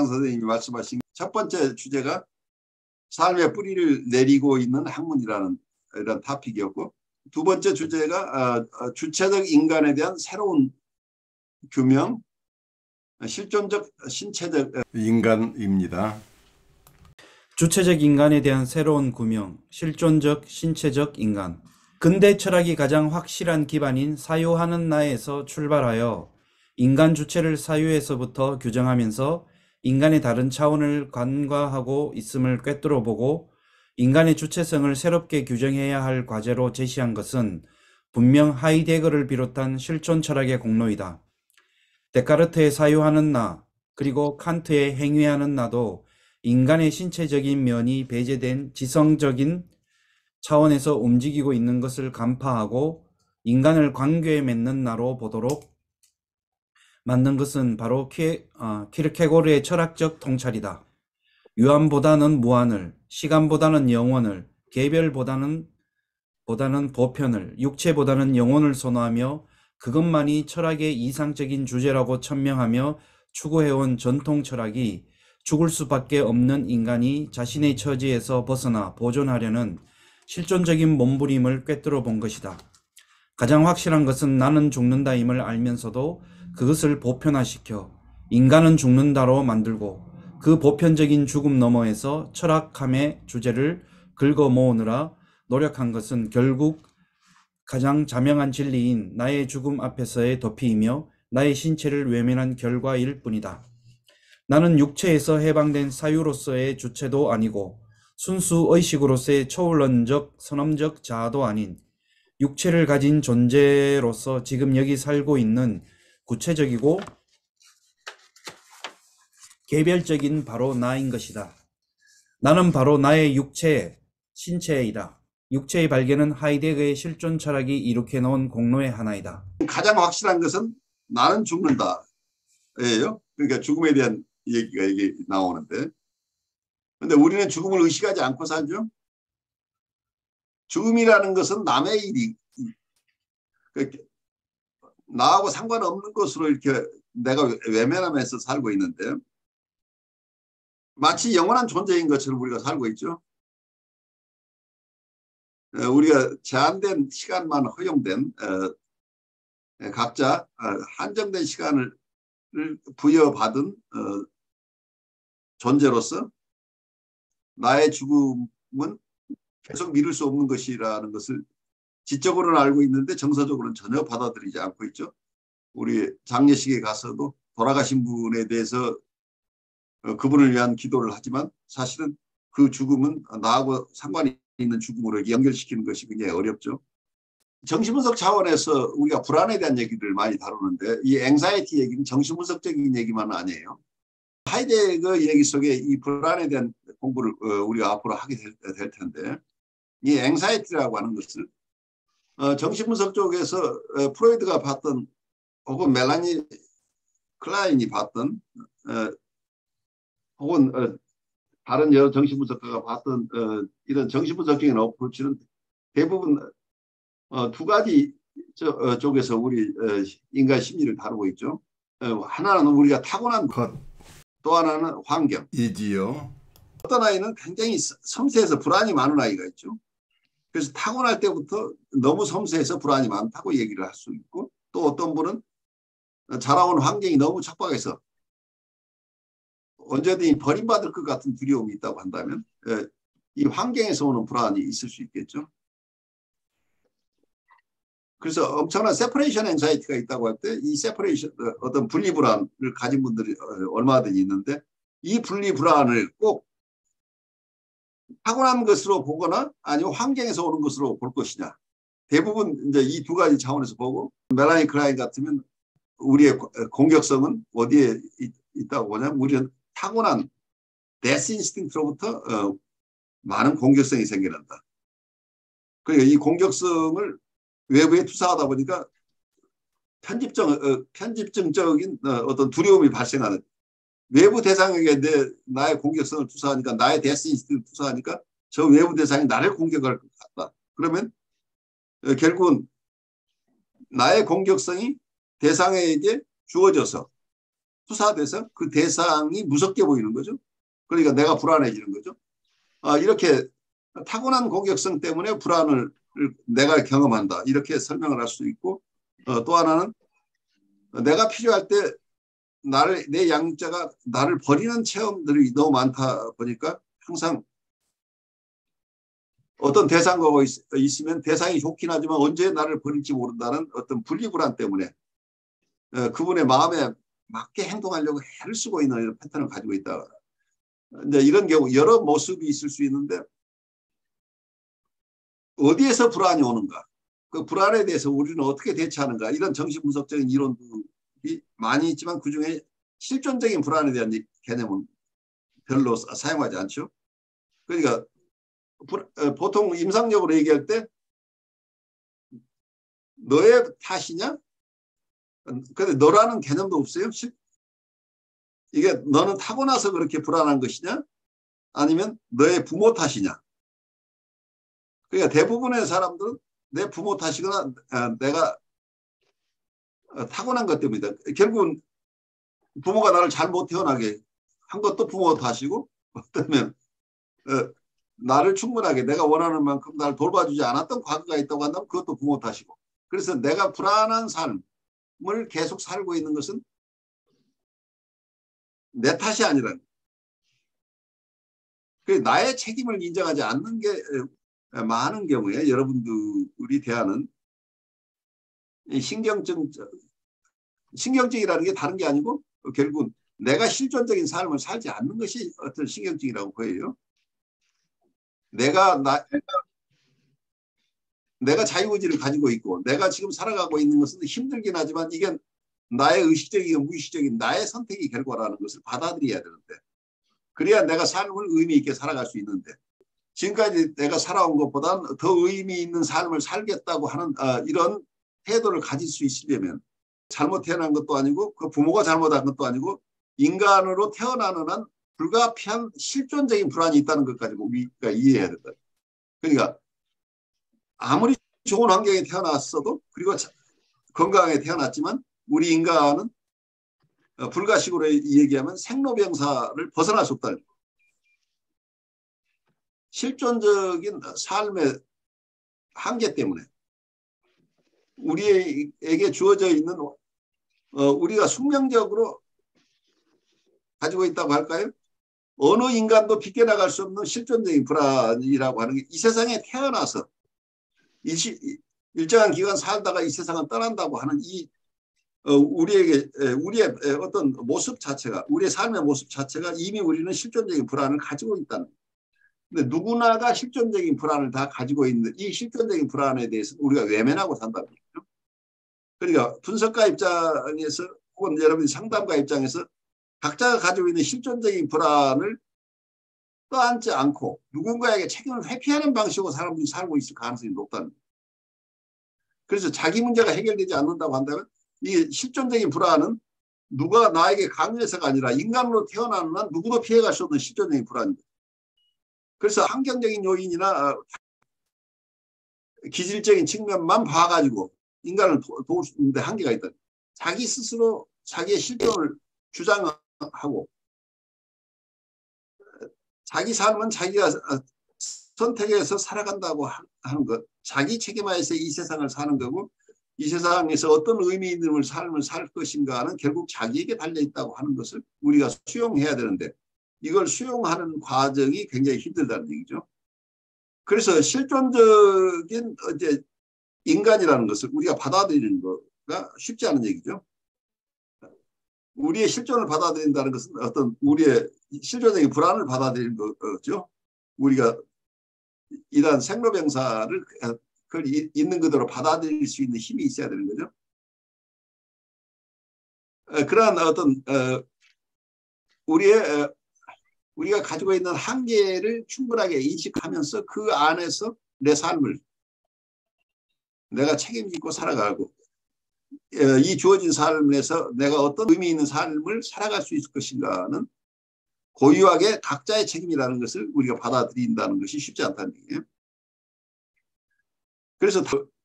김영상 선생님이 말씀하신 첫 번째 주제가 삶의 뿌리를 내리고 있는 학문이라는 이런 토픽이었고, 두 번째 주제가 주체적 인간에 대한 새로운 규명, 실존적 신체적 인간입니다. 주체적 인간에 대한 새로운 규명, 실존적 신체적 인간. 근대 철학이 가장 확실한 기반인 사유하는 나에서 출발하여 인간 주체를 사유에서부터 규정하면서 인간의 다른 차원을 간과하고 있음을 꿰뚫어 보고 인간의 주체성을 새롭게 규정해야 할 과제로 제시한 것은 분명 하이데거를 비롯한 실존 철학의 공로이다. 데카르트의 사유하는 나, 그리고 칸트의 행위하는 나도 인간의 신체적인 면이 배제된 지성적인 차원에서 움직이고 있는 것을 간파하고 인간을 관계에 맺는 나로 보도록 만든 것은 바로 키르케고르의 철학적 통찰이다. 유한보다는 무한을, 시간보다는 영원을, 개별보다는 보편을, 육체보다는 영혼을 선호하며 그것만이 철학의 이상적인 주제라고 천명하며 추구해온 전통 철학이 죽을 수밖에 없는 인간이 자신의 처지에서 벗어나 보존하려는 실존적인 몸부림을 꿰뚫어 본 것이다. 가장 확실한 것은 나는 죽는다임을 알면서도 그것을 보편화시켜 인간은 죽는다로 만들고 그 보편적인 죽음 너머에서 철학함의 주제를 긁어 모으느라 노력한 것은 결국 가장 자명한 진리인 나의 죽음 앞에서의 도피이며 나의 신체를 외면한 결과일 뿐이다. 나는 육체에서 해방된 사유로서의 주체도 아니고 순수 의식으로서의 초월론적 선험적 자아도 아닌 육체를 가진 존재로서 지금 여기 살고 있는 구체적이고 개별적인 바로 나인 것이다. 나는 바로 나의 육체, 신체이다. 육체의 발견은 하이데거의 실존 철학이 이룩해 놓은 공로의 하나이다. 가장 확실한 것은 나는 죽는다예요. 그러니까 죽음에 대한 얘기가 이게 나오는데, 근데 우리는 죽음을 의식하지 않고 살죠. 죽음이라는 것은 남의 일이, 나하고 상관없는 것으로 이렇게 내가 외면하면서 살고 있는데, 마치 영원한 존재인 것처럼 우리가 살고 있죠. 우리가 제한된 시간만 허용된 각자 한정된 시간을 부여받은 존재로서 나의 죽음은 계속 미룰 수 없는 것이라는 것을 지적으로는 알고 있는데 정서적으로는 전혀 받아들이지 않고 있죠. 우리 장례식에 가서도 돌아가신 분에 대해서 그분을 위한 기도를 하지만 사실은 그 죽음은 나하고 상관이 있는 죽음으로 연결시키는 것이 굉장히 어렵죠. 정신분석 차원에서 우리가 불안에 대한 얘기를 많이 다루는데 이 앵사이티 얘기는 정신분석적인 얘기만 아니에요. 하이데거 얘기 속에 이 불안에 대한 공부를 우리가 앞으로 하게 될 텐데, 이 앵사이티라고 하는 것을 정신분석 쪽에서 프로이드가 봤던 혹은 멜라니 클라인이 봤던 혹은 다른 여러 정신분석가가 봤던 이런 정신분석적인 어프로치는 대부분 두 가지 쪽에서 우리 인간 심리를 다루고 있죠. 하나는 우리가 타고난 것, 또 하나는 환경이지요. 어떤 아이는 굉장히 섬세해서 불안이 많은 아이가 있죠. 그래서 타고날 때부터 너무 섬세해서 불안이 많다고 얘기를 할 수 있고, 또 어떤 분은 자라온 환경이 너무 척박해서 언제든지 버림받을 것 같은 두려움이 있다고 한다면 이 환경에서 오는 불안이 있을 수 있겠죠. 그래서 엄청난 세퍼레이션 앵사이티가 있다고 할 때 이 세퍼레이션 어떤 분리불안을 가진 분들이 얼마든지 있는데, 이 분리불안을 꼭 타고난 것으로 보거나 아니면 환경에서 오는 것으로 볼 것이냐. 대부분 이제 이 두 가지 차원에서 보고, 멜라니 클라인 같으면 우리의 공격성은 어디에 있다고 보냐면 우리는 타고난 데스 인스팅트로부터 많은 공격성이 생겨난다. 그러니까 이 공격성을 외부에 투사하다 보니까 편집증적인 어떤 두려움이 발생하는, 외부 대상에게 나의 공격성을 투사하니까, 나의 데스 인스팅트를 투사하니까 저 외부 대상이 나를 공격할 것 같다. 그러면 결국은 나의 공격성이 대상에게 주어져서 투사돼서 그 대상이 무섭게 보이는 거죠. 그러니까 내가 불안해지는 거죠. 이렇게 타고난 공격성 때문에 불안을 내가 경험한다. 이렇게 설명을 할 수 있고, 또 하나는 내가 필요할 때 내 양육자가 나를 버리는 체험들이 너무 많다 보니까 항상 어떤 대상과 있으면 대상이 좋긴 하지만 언제 나를 버릴지 모른다는 어떤 분리불안 때문에 그분의 마음에 맞게 행동하려고 애를 쓰고 있는 이런 패턴을 가지고 있다. 이제 이런 경우 여러 모습이 있을 수 있는데 어디에서 불안이 오는가? 그 불안에 대해서 우리는 어떻게 대처하는가? 이런 정신분석적인 이론들이 많이 있지만 그중에 실존적인 불안에 대한 개념은 별로 사용하지 않죠. 그러니까 보통 임상적으로 얘기할 때 너의 탓이냐? 근데 너라는 개념도 없어요. 이게 너는 타고나서 그렇게 불안한 것이냐? 아니면 너의 부모 탓이냐? 그러니까 대부분의 사람들은 내 부모 탓이거나 내가 타고난 것 때문이다. 결국은 부모가 나를 잘못 태어나게 한 것도 부모 탓이고 어쩌면 나를 충분하게 내가 원하는 만큼 나를 돌봐주지 않았던 과거가 있다고 한다면 그것도 부모 탓이고. 그래서 내가 불안한 삶을 계속 살고 있는 것은 내 탓이 아니라 나의 책임을 인정하지 않는 게 많은 경우에 여러분들이 대하는 신경증이라는 게 다른 게 아니고 결국은 내가 실존적인 삶을 살지 않는 것이 어떤 신경증이라고 보여요. 내가 자유의지를 가지고 있고 내가 지금 살아가고 있는 것은 힘들긴 하지만 이게 나의 의식적이고 무의식적인 나의 선택의 결과라는 것을 받아들여야 되는데 그래야 내가 삶을 의미 있게 살아갈 수 있는데 지금까지 내가 살아온 것보다는 더 의미 있는 삶을 살겠다고 하는 이런 태도를 가질 수 있으려면 잘못 태어난 것도 아니고 그 부모가 잘못한 것도 아니고 인간으로 태어나는 한 불가피한 실존적인 불안이 있다는 것까지 우리가 이해해야 된다. 그러니까 아무리 좋은 환경에 태어났어도 그리고 건강하게 태어났지만 우리 인간은 불가식으로 얘기하면 생로병사를 벗어날 수 없다. 실존적인 삶의 한계 때문에 우리에게 주어져 있는 우리가 숙명적으로 가지고 있다고 할까요? 어느 인간도 비껴나갈 수 없는 실존적인 불안이라고 하는 게 이 세상에 태어나서 일정한 기간 살다가 이 세상을 떠난다고 하는 우리의 어떤 모습 자체가 우리의 삶의 모습 자체가 이미 우리는 실존적인 불안을 가지고 있다는 거예요. 근데 누구나가 실존적인 불안을 다 가지고 있는 이 실존적인 불안에 대해서 우리가 외면하고 산다는 거죠. 그러니까 분석가 입장에서 혹은 여러분 상담가 입장에서 각자가 가지고 있는 실존적인 불안을 떠안지 않고 누군가에게 책임을 회피하는 방식으로 사람들이 살고 있을 가능성이 높다는 거예요. 그래서 자기 문제가 해결되지 않는다고 한다면 이 실존적인 불안은 누가 나에게 강요해서가 아니라 인간으로 태어나는 한 누구도 피해갈 수 없는 실존적인 불안입니다. 그래서 환경적인 요인이나 기질적인 측면만 봐가지고 인간을 도울 수 있는데 한계가 있다. 자기 스스로 자기의 실존을 주장하고 자기 삶은 자기가 선택해서 살아간다고 하는 것. 자기 책임하에서 이 세상을 사는 거고 이 세상에서 어떤 의미 있는 삶을 살 것인가는 결국 자기에게 달려있다고 하는 것을 우리가 수용해야 되는데 이걸 수용하는 과정이 굉장히 힘들다는 얘기죠. 그래서 실존적인 이제 인간이라는 것을 우리가 받아들이는 거가 쉽지 않은 얘기죠. 우리의 실존을 받아들인다는 것은 어떤 우리의 실존적인 불안을 받아들이는 거죠. 우리가 이러한 생로병사를 그걸 있는 그대로 받아들일 수 있는 힘이 있어야 되는 거죠. 그러한 어떤 우리가 가지고 있는 한계를 충분하게 인식하면서 그 안에서 내 삶을 내가 책임지고 살아가고 이 주어진 삶에서 내가 어떤 의미 있는 삶을 살아갈 수 있을 것인가는 고유하게 각자의 책임이라는 것을 우리가 받아들인다는 것이 쉽지 않다는 얘기예요. 그래서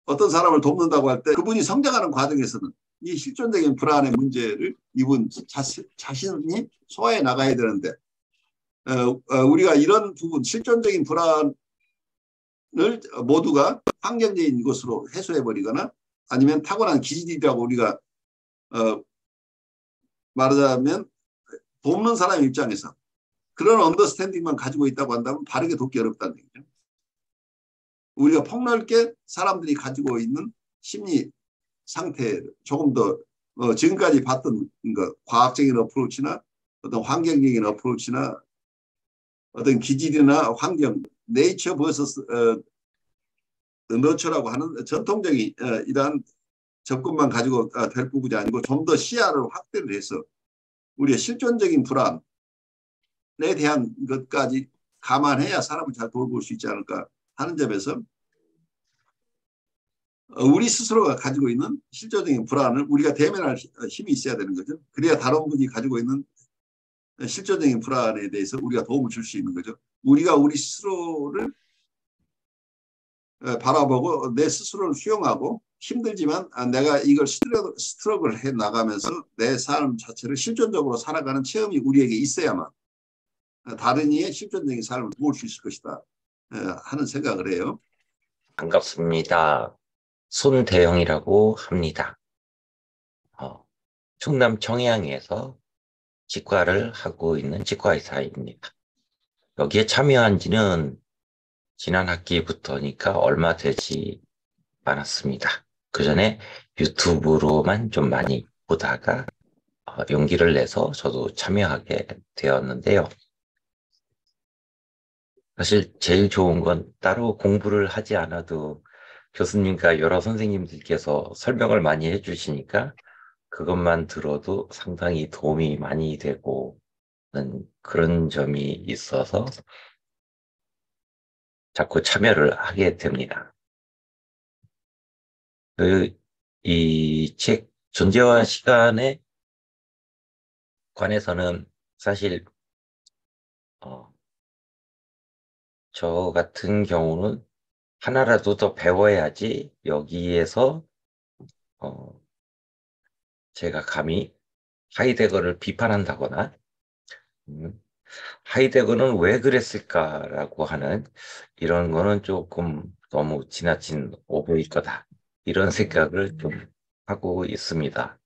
어떤 사람을 돕는다고 할 때 그분이 성장하는 과정에서는 이 실존적인 불안의 문제를 이분 자신이 소화해 나가야 되는데 우리가 이런 부분 실존적인 불안을 모두가 환경적인 것으로 해소해버리거나 아니면 타고난 기질이라고 우리가 말하자면 돕는 사람 입장에서 그런 언더스탠딩만 가지고 있다고 한다면 바르게 돕기 어렵다는 얘기죠. 우리가 폭넓게 사람들이 가지고 있는 심리 상태를 조금 더 지금까지 봤던 것, 과학적인 어프로치나 어떤 환경적인 어프로치나 어떤 기질이나 환경, 네이처 vs 너처라고 하는 전통적인 이러한 접근만 가지고 될 부분이 아니고 좀 더 시야를 확대를 해서 우리의 실존적인 불안에 대한 것까지 감안해야 사람을 잘 돌볼 수 있지 않을까 하는 점에서 우리 스스로가 가지고 있는 실존적인 불안을 우리가 대면할 힘이 있어야 되는 거죠. 그래야 다른 분이 가지고 있는 실존적인 불안에 대해서 우리가 도움을 줄 수 있는 거죠. 우리가 우리 스스로를 바라보고 내 스스로를 수용하고 힘들지만 내가 이걸 스트럭을 해 나가면서 내 삶 자체를 실존적으로 살아가는 체험이 우리에게 있어야만 다른 이의 실존적인 삶을 도울 수 있을 것이다 하는 생각을 해요. 반갑습니다. 손대영이라고 합니다. 충남 청양에서 치과를 하고 있는 치과의사입니다. 여기에 참여한 지는 지난 학기부터니까 얼마 되지 않았습니다. 그 전에 유튜브로만 좀 많이 보다가 용기를 내서 저도 참여하게 되었는데요. 사실 제일 좋은 건 따로 공부를 하지 않아도 교수님과 여러 선생님들께서 설명을 많이 해주시니까 그것만 들어도 상당히 도움이 많이 되고 그런 점이 있어서 자꾸 참여를 하게 됩니다. 이 책 존재와 시간에 관해서는 사실 저 같은 경우는 하나라도 더 배워야지 여기에서 제가 감히 하이데거를 비판한다거나 하이데거는 왜 그랬을까라고 하는 이런 거는 조금 너무 지나친 오버일 거다. 이런 생각을 좀 하고 있습니다.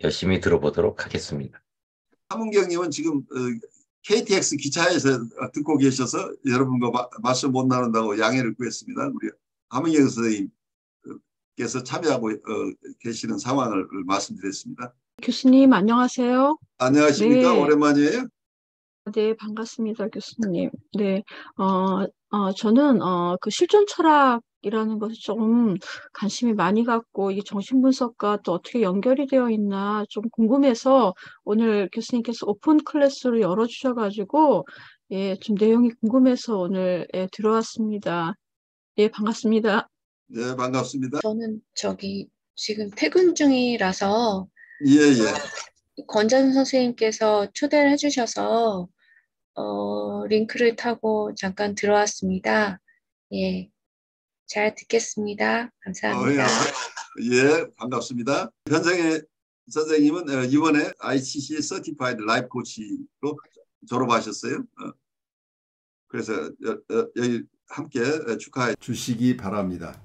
열심히 들어보도록 하겠습니다. 함은경님은 지금 KTX 기차에서 듣고 계셔서 여러분과 말씀 못 나눈다고 양해를 구했습니다. 우리 함은경 선생님께서 참여하고 계시는 상황을 말씀드렸습니다. 교수님 안녕하세요. 안녕하십니까? 네. 오랜만이에요. 네, 반갑습니다, 교수님. 네, 저는 그 실존 철학이라는 것을 조금 관심이 많이 갖고 이게 정신분석과 또 어떻게 연결이 되어 있나 좀 궁금해서 오늘 교수님께서 오픈 클래스를 열어주셔가지고 예, 좀 내용이 궁금해서 오늘 예, 들어왔습니다. 예, 반갑습니다. 네, 반갑습니다. 저는 지금 퇴근 중이라서 예. 권전 선생님께서 초대를 해주셔서 링크를 타고 잠깐 들어왔습니다. 예, 잘 듣겠습니다. 감사합니다. 예, 반갑습니다. 현정혜 선생님은 이번에 ICC Certified Life Coach로 졸업하셨어요. 그래서 여기 함께 축하해 주시기 바랍니다.